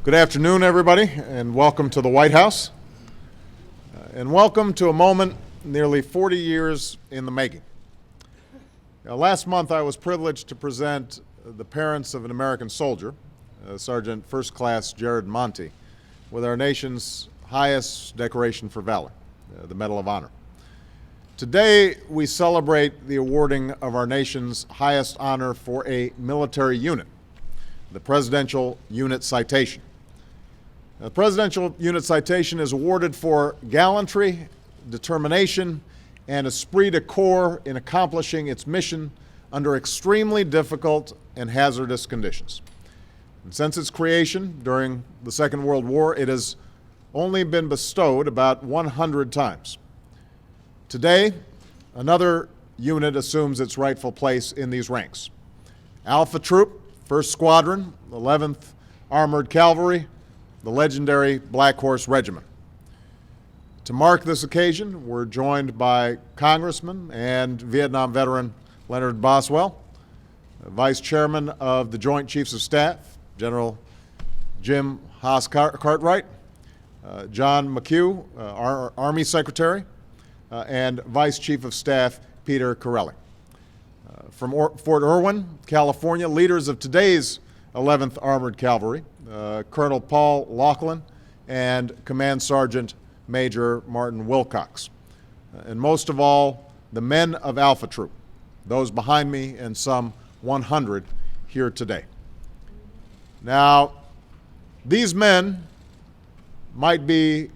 Good afternoon, everybody, and welcome to the White House. And welcome to a moment nearly 40 years in the making. Now, last month, I was privileged to present the parents of an American soldier, Sergeant First Class Jared Monty, with our nation's highest decoration for valor, the Medal of Honor. Today, we celebrate the awarding of our nation's highest honor for a military unit, the Presidential Unit Citation. The Presidential Unit Citation is awarded for gallantry, determination, and esprit de corps in accomplishing its mission under extremely difficult and hazardous conditions. And since its creation during the Second World War, it has only been bestowed about 100 times. Today, another unit assumes its rightful place in these ranks. Alpha Troop, 1st Squadron, 11th Armored Cavalry, the legendary Blackhorse Regiment. To mark this occasion, we're joined by Congressman and Vietnam veteran Leonard Boswell, Vice Chairman of the Joint Chiefs of Staff, General Jim Haas Cartwright, John McHugh, our Army Secretary, and Vice Chief of Staff Peter Corelli. From Fort Irwin, California, leaders of today's 11th Armored Cavalry, Colonel Paul Laughlin and Command Sergeant Major Martin Wilcox. And most of all, the men of Alpha Troop, those behind me and some 100 here today. Now, these men might be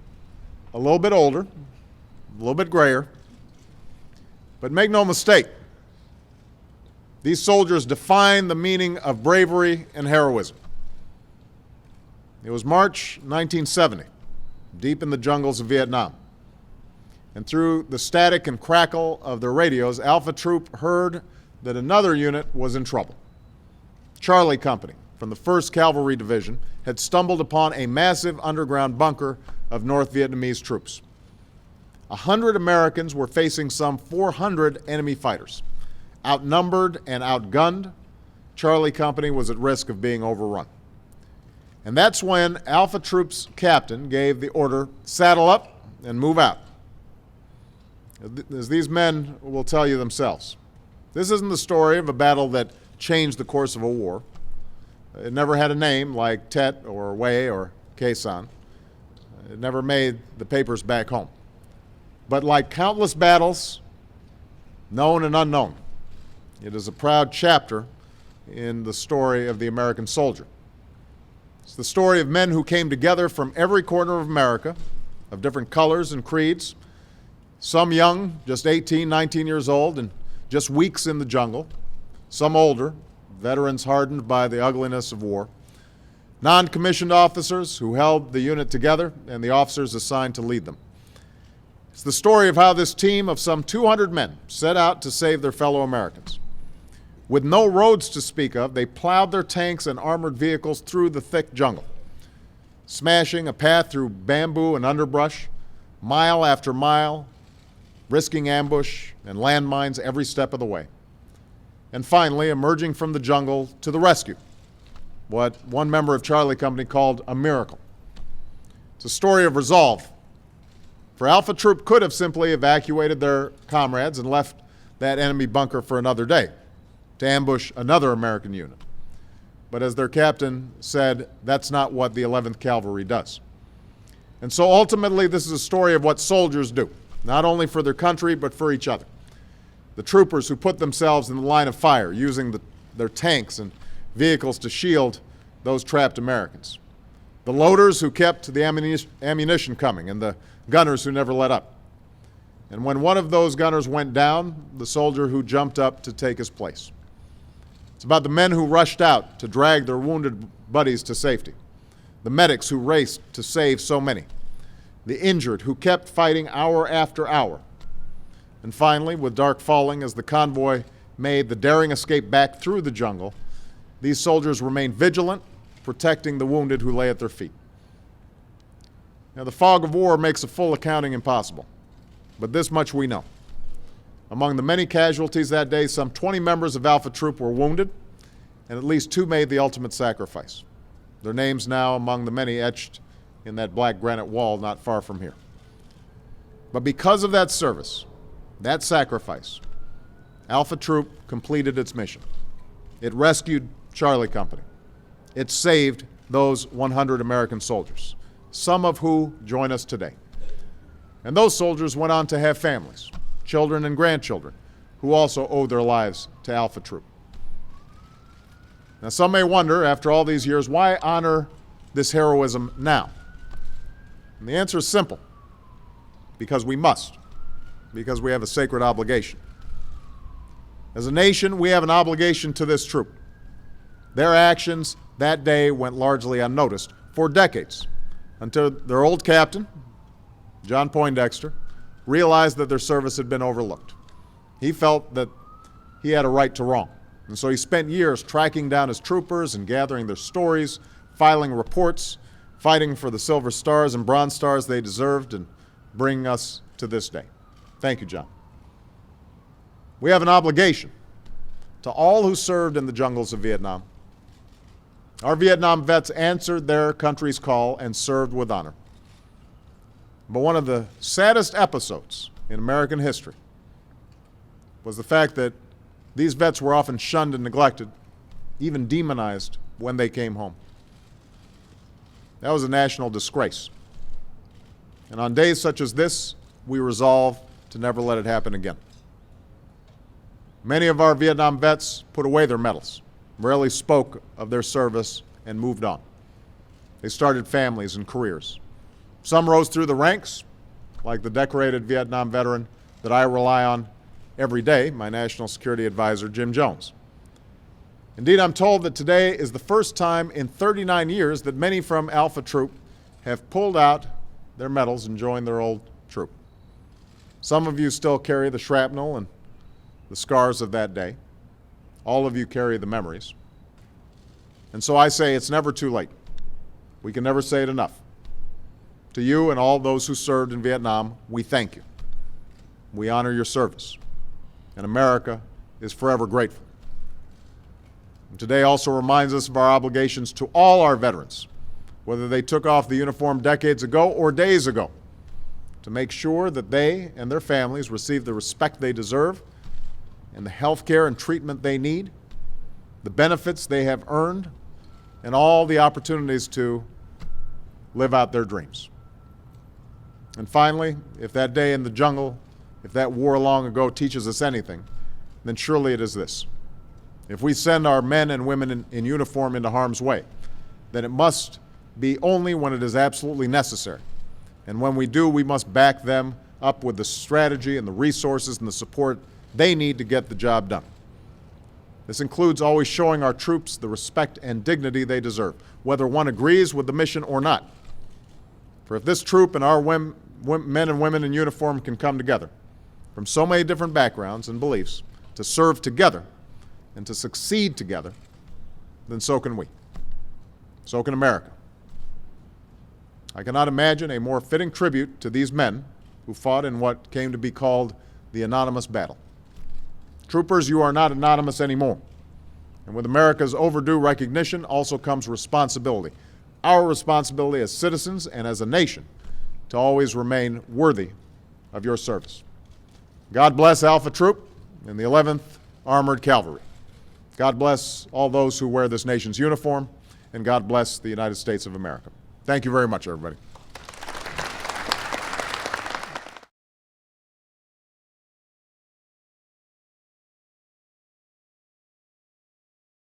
a little bit older, a little bit grayer, but make no mistake, these soldiers define the meaning of bravery and heroism. It was March 1970, deep in the jungles of Vietnam. And through the static and crackle of their radios, Alpha Troop heard that another unit was in trouble. Charlie Company from the 1st Cavalry Division had stumbled upon a massive underground bunker of North Vietnamese troops. 100 Americans were facing some 400 enemy fighters. Outnumbered and outgunned, Charlie Company was at risk of being overrun. And that's when Alpha Troop's captain gave the order, saddle up and move out. As these men will tell you themselves, this isn't the story of a battle that changed the course of a war. It never had a name like Tet or Hue or Khe Sanh. It never made the papers back home. But like countless battles, known and unknown, it is a proud chapter in the story of the American soldier. It's the story of men who came together from every corner of America, of different colors and creeds, some young, just 18, 19 years old, and just weeks in the jungle, some older, veterans hardened by the ugliness of war, non-commissioned officers who held the unit together, and the officers assigned to lead them. It's the story of how this team of some 200 men set out to save their fellow Americans. With no roads to speak of, they plowed their tanks and armored vehicles through the thick jungle, smashing a path through bamboo and underbrush, mile after mile, risking ambush and landmines every step of the way. And finally, emerging from the jungle to the rescue, what one member of Charlie Company called a miracle. It's a story of resolve. For Alpha Troop could have simply evacuated their comrades and left that enemy bunker for another day, to ambush another American unit. But as their captain said, that's not what the 11th Cavalry does. And so ultimately, this is a story of what soldiers do, not only for their country, but for each other. The troopers who put themselves in the line of fire, using their tanks and vehicles to shield those trapped Americans. The loaders who kept the ammunition coming, and the gunners who never let up. And when one of those gunners went down, the soldier who jumped up to take his place. It's about the men who rushed out to drag their wounded buddies to safety, the medics who raced to save so many, the injured who kept fighting hour after hour. And finally, with dark falling as the convoy made the daring escape back through the jungle, these soldiers remained vigilant, protecting the wounded who lay at their feet. Now, the fog of war makes a full accounting impossible, but this much we know. Among the many casualties that day, some 20 members of Alpha Troop were wounded, and at least 2 made the ultimate sacrifice. Their names now among the many etched in that black granite wall not far from here. But because of that service, that sacrifice, Alpha Troop completed its mission. It rescued Charlie Company. It saved those 100 American soldiers, some of who join us today. And those soldiers went on to have families, children and grandchildren, who also owe their lives to Alpha Troop. Now, some may wonder, after all these years, why honor this heroism now? And the answer is simple. Because we must. Because we have a sacred obligation. As a nation, we have an obligation to this troop. Their actions that day went largely unnoticed for decades, until their old captain, John Poindexter, realized that their service had been overlooked. He felt that he had a right to wrong. And so he spent years tracking down his troopers and gathering their stories, filing reports, fighting for the Silver Stars and Bronze Stars they deserved, and bringing us to this day. Thank you, John. We have an obligation to all who served in the jungles of Vietnam. Our Vietnam vets answered their country's call and served with honor. But one of the saddest episodes in American history was the fact that these vets were often shunned and neglected, even demonized when they came home. That was a national disgrace. And on days such as this, we resolve to never let it happen again. Many of our Vietnam vets put away their medals, rarely spoke of their service, and moved on. They started families and careers. Some rose through the ranks, like the decorated Vietnam veteran that I rely on every day, my National Security Advisor, Jim Jones. Indeed, I'm told that today is the first time in 39 years that many from Alpha Troop have pulled out their medals and joined their old troop. Some of you still carry the shrapnel and the scars of that day. All of you carry the memories. And so I say it's never too late. We can never say it enough. To you and all those who served in Vietnam, we thank you. We honor your service. And America is forever grateful. And today also reminds us of our obligations to all our veterans, whether they took off the uniform decades ago or days ago, to make sure that they and their families receive the respect they deserve and the health care and treatment they need, the benefits they have earned, and all the opportunities to live out their dreams. And finally, if that day in the jungle, if that war long ago teaches us anything, then surely it is this. If we send our men and women in uniform into harm's way, then it must be only when it is absolutely necessary. And when we do, we must back them up with the strategy and the resources and the support they need to get the job done. This includes always showing our troops the respect and dignity they deserve, whether one agrees with the mission or not. For if this troop and our men and women in uniform can come together from so many different backgrounds and beliefs to serve together and to succeed together, then so can we. So can America. I cannot imagine a more fitting tribute to these men who fought in what came to be called the anonymous battle. Troopers, you are not anonymous anymore. And with America's overdue recognition also comes responsibility. Our responsibility as citizens and as a nation to always remain worthy of your service. God bless Alpha Troop and the 11th Armored Cavalry. God bless all those who wear this nation's uniform, and God bless the United States of America. Thank you very much, everybody.